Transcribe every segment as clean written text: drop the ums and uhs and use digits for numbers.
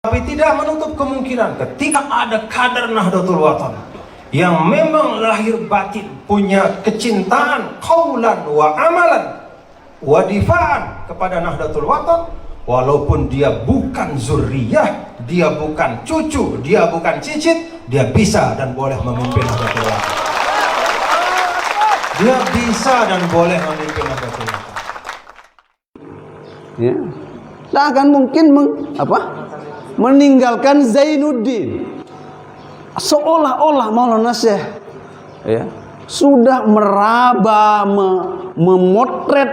Tapi tidak menutup kemungkinan ketika ada kader Nahdlatul Wathon yang memang lahir batin punya kecintaan qaulan wa amalan wa difa'an kepada Nahdlatul Wathon, walaupun dia bukan zurriyah, dia bukan cucu, dia bukan cicit, dia bisa dan boleh memimpin Nahdlatul Wathon. Dia bisa dan boleh memimpin Nahdlatul Wathon. Ya. Tak akan mungkin meninggalkan Zainuddin. Seolah-olah Maulana Syekh ya, sudah meraba, memotret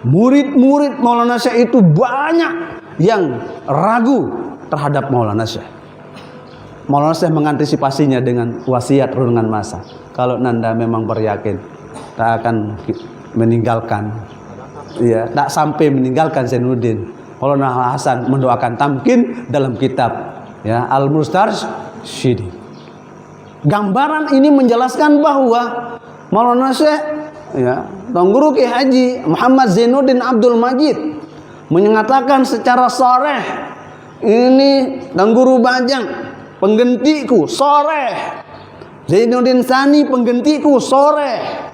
murid-murid Maulana Syekh itu banyak yang ragu terhadap Maulana Syekh. Maulana Syekh mengantisipasinya dengan wasiat runungan masa. Kalau Nanda memang beryakin tak akan meninggalkan, ya, tak sampai meninggalkan Zainuddin, Maulana Hasan mendoakan tamkin dalam kitab ya Al-Mustarsyidin. Gambaran ini menjelaskan bahwa Maulana Syekh ya, Tuan Guru Ki Haji Muhammad Zainuddin Abdul Majid menyatakan secara shareh, ini Tuan Guru Bajang penggentiku shareh, Zainuddin Sani penggentiku shareh.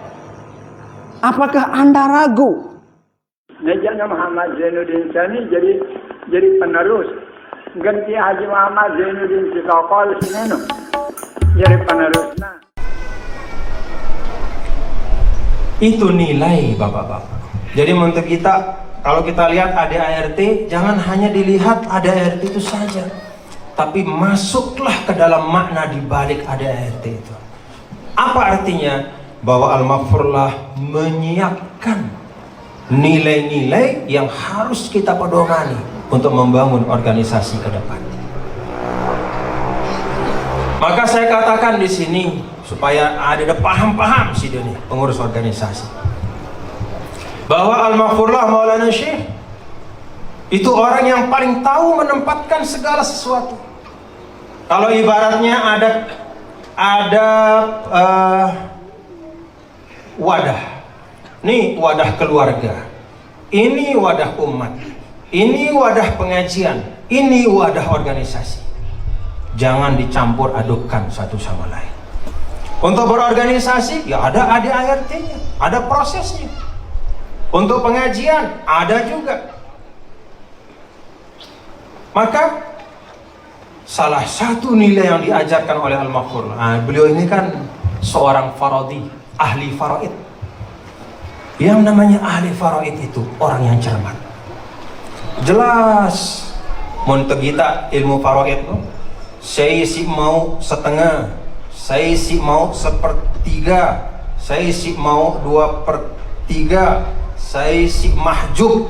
Apakah Anda ragu? Ngejanya Muhammad Zainuddin Sani jadi penerus. Ganti Haji Muhammad Zainuddin Sikokol Sineno jadi penerusnya. Itu nilai bapak-bapak. Jadi untuk kita, kalau kita lihat ADART, jangan hanya dilihat ADART itu saja, tapi masuklah ke dalam makna di balik ADART itu. Apa artinya? Bahwa Al-Maghfurlah menyiapkan nilai-nilai yang harus kita pedomani untuk membangun organisasi ke depan. Maka saya katakan di sini supaya ada paham-paham sih dunia pengurus organisasi, bahwa Al-Maghfurlah Maulana Syekh itu orang yang paling tahu menempatkan segala sesuatu. Kalau ibaratnya ada wadah, ini wadah keluarga, ini wadah umat, ini wadah pengajian, ini wadah organisasi. Jangan dicampur adukkan satu sama lain. Untuk berorganisasi ya ada ADART-nya, ada prosesnya. Untuk pengajian ada juga. Maka salah satu nilai yang diajarkan oleh Al-Maghfurlah, beliau ini kan seorang faradi, ahli faraid. Yang namanya ahli faraid itu orang yang cermat. Jelas untuk kita ilmu faraid, saya sih mau setengah, saya sih mau sepertiga, saya sih mau 2/3, saya sih mahjub,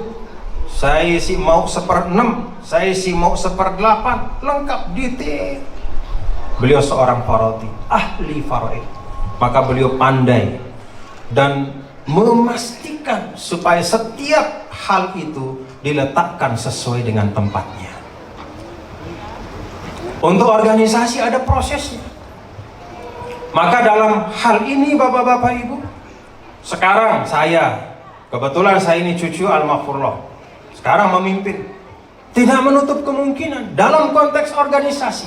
saya sih mau 1/6, saya sih mau 1/8, lengkap detail. Beliau seorang faradi, ahli faraid. Maka beliau pandai dan memastikan supaya setiap hal itu diletakkan sesuai dengan tempatnya. Untuk organisasi ada prosesnya. Maka dalam hal ini bapak-bapak ibu, sekarang kebetulan saya ini cucu Al-Maghfurlah, sekarang memimpin. Tidak menutup kemungkinan dalam konteks organisasi,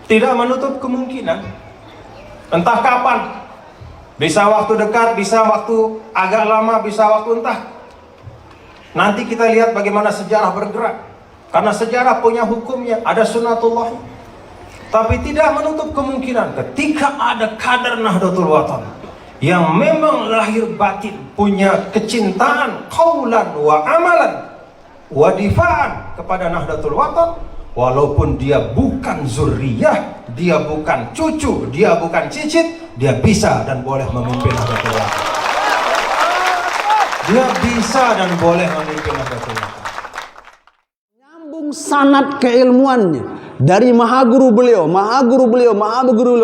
tidak menutup kemungkinan entah kapan, bisa waktu dekat, bisa waktu agak lama, bisa waktu entah. Nanti kita lihat bagaimana sejarah bergerak, karena sejarah punya hukumnya, ada sunnatullah. Tapi tidak menutup kemungkinan ketika ada kader Nahdlatul Wathon yang memang lahir batin punya kecintaan qaulan wa amalan wa difa'an kepada Nahdlatul Wathon, walaupun dia bukan zurriyah, dia bukan cucu, dia bukan cicit, dia bisa dan boleh memimpin Nahdlatul Wathon. Dia bisa dan boleh memimpin Nahdlatul Wathon. Nyambung sanad keilmuannya dari mahaguru beliau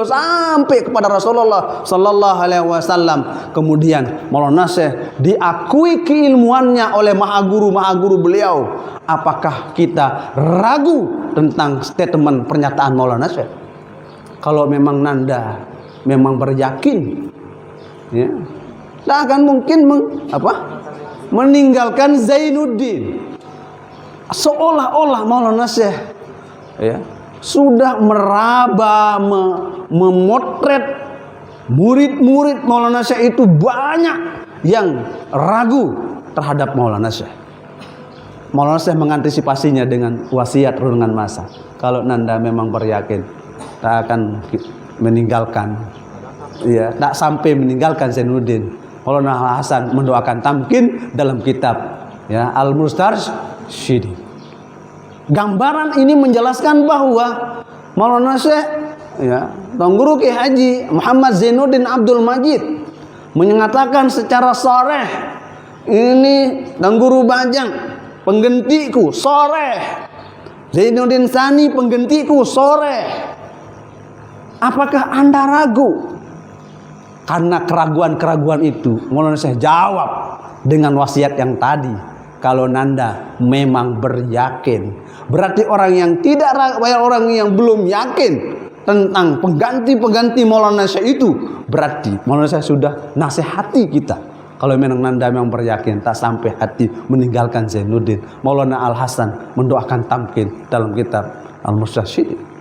sampai kepada Rasulullah sallallahu alaihi wasallam. Kemudian Maulana Syekh diakui keilmuannya oleh mahaguru beliau. Apakah kita ragu tentang statement pernyataan Maulana Syekh? Kalau memang Nanda memang beryakin, ya, tak akan mungkin meninggalkan Zainuddin. Seolah-olah Maulana Syekh ya, sudah meraba, memotret murid-murid Maulana Syekh itu banyak yang ragu terhadap Maulana Syekh. Maulana Syekh mengantisipasinya dengan wasiat renungan masa. Kalau Nanda memang beryakin tak akan meninggalkan, ya, tak sampai meninggalkan Zainuddin, Maulana Hasan mendoakan tamkin dalam kitab, ya, Al-Mustarsyidin. Gambaran ini menjelaskan bahwa Maulana Syekh, ya, Tuan Guru Kiai Haji Muhammad Zainuddin Abdul Majid menyatakan secara shareh, ini Tuan Guru Bajang penggentiku sore, Zainuddin Sani penggentiku sore. Apakah Anda ragu? Karena keraguan-keraguan itu Maulana Syekh jawab dengan wasiat yang tadi. Kalau Nanda memang beryakin, berarti orang yang tidak ragu, orang yang belum yakin tentang pengganti-pengganti Maulana Syekh itu, berarti Maulana Syekh sudah nasihati kita. Kalau memang Nanda memang beryakin, tak sampai hati meninggalkan Zainuddin. Maulana Al-Hasan mendoakan tamkin dalam kitab Al-Mustarsyidin.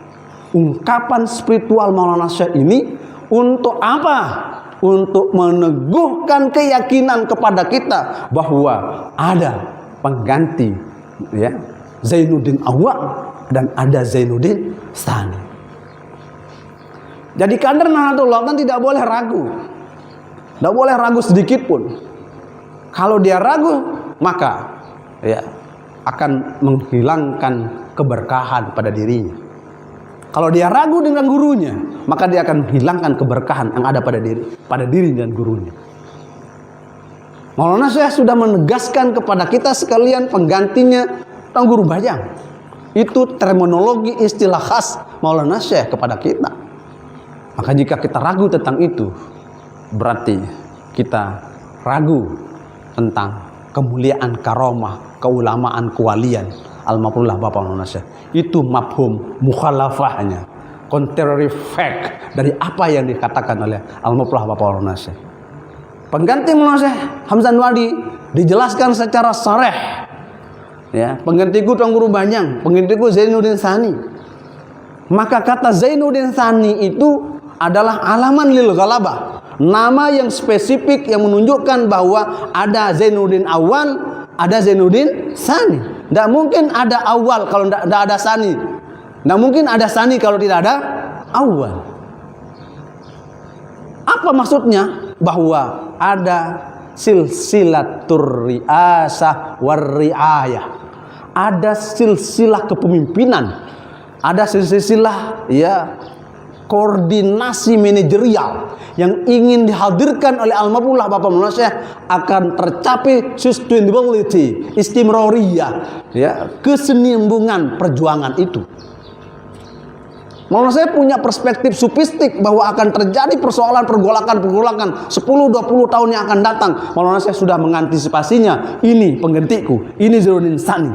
Ungkapan spiritual Maulana Syekh ini untuk apa? Untuk meneguhkan keyakinan kepada kita bahwa ada pengganti, ya, Zainuddin Awwal dan ada Zainuddin Sani. Jadi kader Nahdlatul Ulama tidak boleh ragu. Tidak boleh ragu sedikit pun. Kalau dia ragu, maka, ya, akan menghilangkan keberkahan pada dirinya. Kalau dia ragu dengan gurunya, maka dia akan menghilangkan keberkahan yang ada pada diri dan gurunya. Maulana Syekh sudah menegaskan kepada kita sekalian penggantinya Tuan Guru Bajang. Itu terminologi istilah khas Maulana Syekh kepada kita. Maka jika kita ragu tentang itu, berarti kita ragu tentang kemuliaan karomah, keulamaan, kewalian Al-Mafrullah Bapak Maulana Syekh. Itu mafhum mukhalafahnya, contrary fact dari apa yang dikatakan oleh Al-Mafrullah Bapak Maulana Syekh. Pengganti Maulana Syekh Hamzah Anwari dijelaskan secara shareh, ya, penggantiku Tuan Guru Bajang, penggantiku Zainuddin Sani. Maka kata Zainuddin Sani itu adalah alaman lil ghalabah, nama yang spesifik yang menunjukkan bahwa ada Zainuddin Awal, ada Zainuddin Sani. Tidak mungkin ada awal kalau tidak ada Sani. Tidak mungkin ada Sani kalau tidak ada awal. Apa maksudnya? Bahwa ada silsilatur riasah war riayah. Ada silsilah kepemimpinan. Ada silsilah, ya, koordinasi manajerial yang ingin dihadirkan oleh Al-Mafrullah Bapak Maulana Syekh akan tercapai sustainability, istimroriyah, ya, kesinambungan perjuangan itu. Maulana Syekh punya perspektif sufistik bahwa akan terjadi persoalan pergolakan 10-20 tahun yang akan datang. Maulana Syekh sudah mengantisipasinya. Ini penggantiku, ini Zainuddin Sani.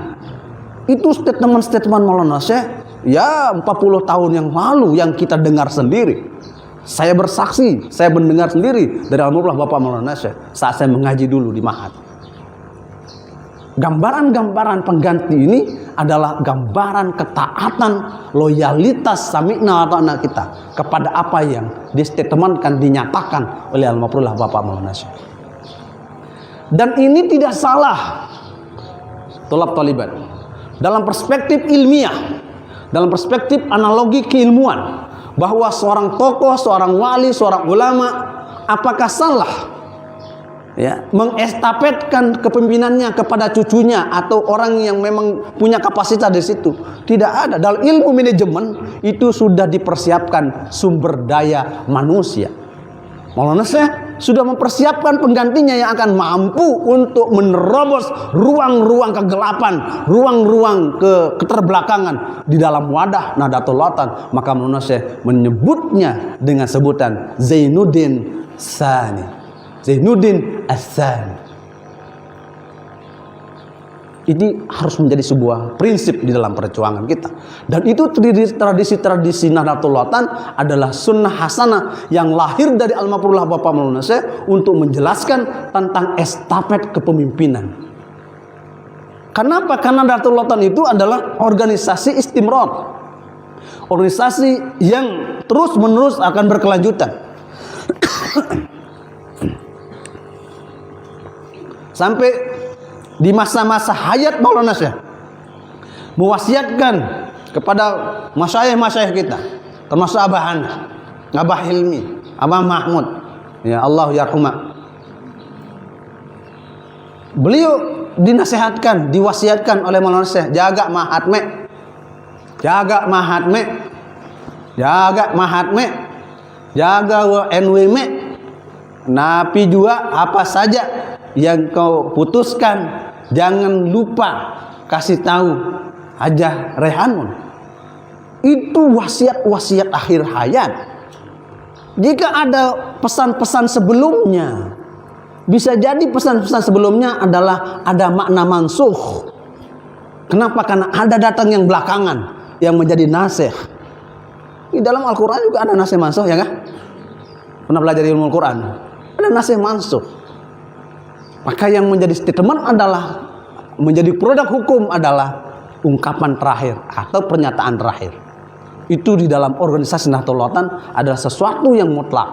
Itu statement-statement Maulana Syekh, ya, 40 tahun yang lalu yang kita dengar sendiri. Saya bersaksi, saya mendengar sendiri dari Al-Mafrullah Bapak Maulana Syekh saat saya mengaji dulu di Ma'had. Gambaran-gambaran pengganti ini adalah gambaran ketaatan, loyalitas sami'na wa ta'na kita kepada apa yang distatementkan, dinyatakan oleh Al-Mafrullah Bapak Maulana Syekh. Dan ini tidak salah, tolab-talibat, dalam perspektif ilmiah, dalam perspektif analogi keilmuan, bahwa seorang tokoh, seorang wali, seorang ulama, apakah salah, ya, mengestafetkan kepemimpinannya kepada cucunya atau orang yang memang punya kapasitas di situ? Tidak ada. Dalam ilmu manajemen itu sudah dipersiapkan sumber daya manusia. Maulana Syekh sudah mempersiapkan penggantinya yang akan mampu untuk menerobos ruang-ruang kegelapan, ruang-ruang keterbelakangan di dalam wadah Nahdlatul Ulama. Maka Maulana Syekh menyebutnya dengan sebutan Zainuddin Sani, Zainuddin As-Sani. Ini harus menjadi sebuah prinsip di dalam perjuangan kita. Dan itu tradisi-tradisi Nahdlatul Ulama adalah sunnah hasanah yang lahir dari Al-Mafrullah Bapak Maulana Syekh untuk menjelaskan tentang estafet kepemimpinan. Kenapa? Karena Nahdlatul Ulama itu adalah organisasi istimror. organisasi yang terus menerus akan berkelanjutan. Sampai di masa-masa hayat Maulana Syekh mewasiatkan kepada masyayikh kita, termasuk Abah Hanif, Abah Hilmi, Abah Mahmud, ya Allah yarhumah. Beliau dinasihatkan, diwasiatkan oleh Maulana Syekh, jaga mahatme, jaga mahatme, jaga mahatme, jaga NWM, napi juga apa saja yang kau putuskan, jangan lupa kasih tahu Hajah Rehanun. Itu wasiat-wasiat akhir hayat. Jika ada pesan-pesan sebelumnya, bisa jadi pesan-pesan sebelumnya adalah ada makna mansuh. Kenapa? Karena ada datang yang belakangan yang menjadi nasih. Di dalam Al-Quran juga ada nasih mansuh, ya kan? Pernah belajar ilmu Al-Quran? Ada nasih mansuh. Maka yang menjadi statement adalah, menjadi produk hukum adalah ungkapan terakhir atau pernyataan terakhir. Itu di dalam organisasi Nahdlatul Ulama adalah sesuatu yang mutlak,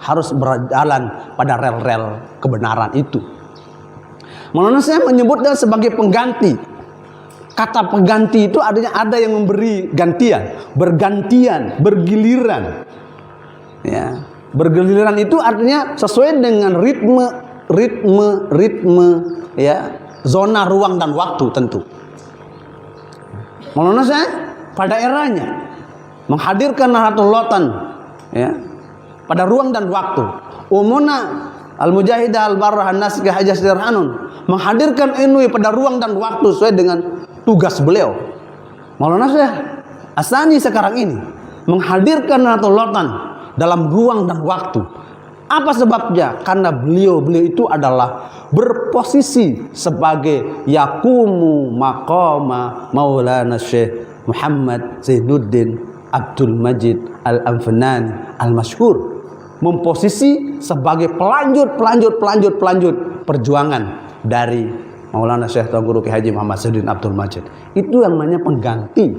harus berjalan pada rel-rel kebenaran itu. Maulana saya menyebutnya sebagai pengganti. Kata pengganti itu artinya ada yang memberi gantian, bergantian, bergiliran. Ya, bergiliran itu artinya sesuai dengan ritme ya, zona ruang dan waktu tentu. Maulana saya pada eranya menghadirkan Nahdlatul Ulama, ya, pada ruang dan waktu. Umuna Al-Mujahidah Al-Barrah An-Nasikh Hajah Rehanun menghadirkan NW pada ruang dan waktu sesuai dengan tugas beliau. Maulana Syekh As-Tsani sekarang ini menghadirkan Nahdlatul Ulama dalam ruang dan waktu. Apa sebabnya? Karena beliau itu adalah berposisi sebagai yakumu maqama Maulana Syekh Muhammad Zainuddin Abdul Majid Al-Anfanani Al-Masyhur, memposisi sebagai pelanjut perjuangan dari Maulana Syekh Tuan Guru Kiai Haji Muhammad Zainuddin Abdul Majid. Itu yang namanya pengganti.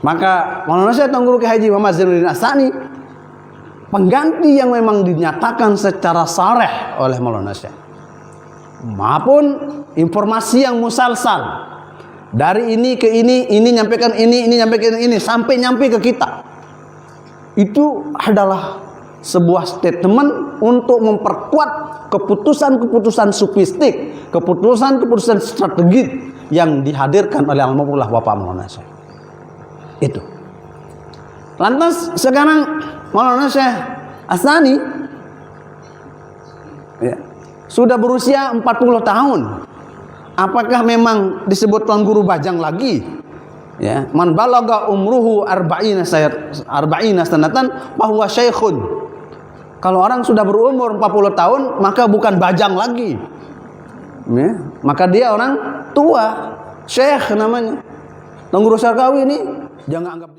Maka Maulana Syekh Tuan Guru Kiai Haji Muhammad Zainuddin As-Tsani pengganti yang memang dinyatakan secara sareh oleh Maulana Syekh, maupun informasi yang musalsal dari ini ke ini nyampaikan ini nyampaikan ini sampai nyampe ke kita. Itu adalah sebuah statement untuk memperkuat keputusan-keputusan sufistik, keputusan-keputusan strategik yang dihadirkan oleh Almarhumullah Bapak Maulana Syekh. Itu. Lantas sekarang Maulana Syekh As-Tsani, ya, sudah berusia 40 tahun. Apakah memang disebut Tuan Guru Bajang lagi? Ya, man balaga umruhu arba'ina sanatan bahwa syekhun. Kalau orang sudah berumur 40 tahun maka bukan bajang lagi. Ya, maka dia orang tua, syekh namanya. Tuan Guru Syarqawi ini jangan anggap dia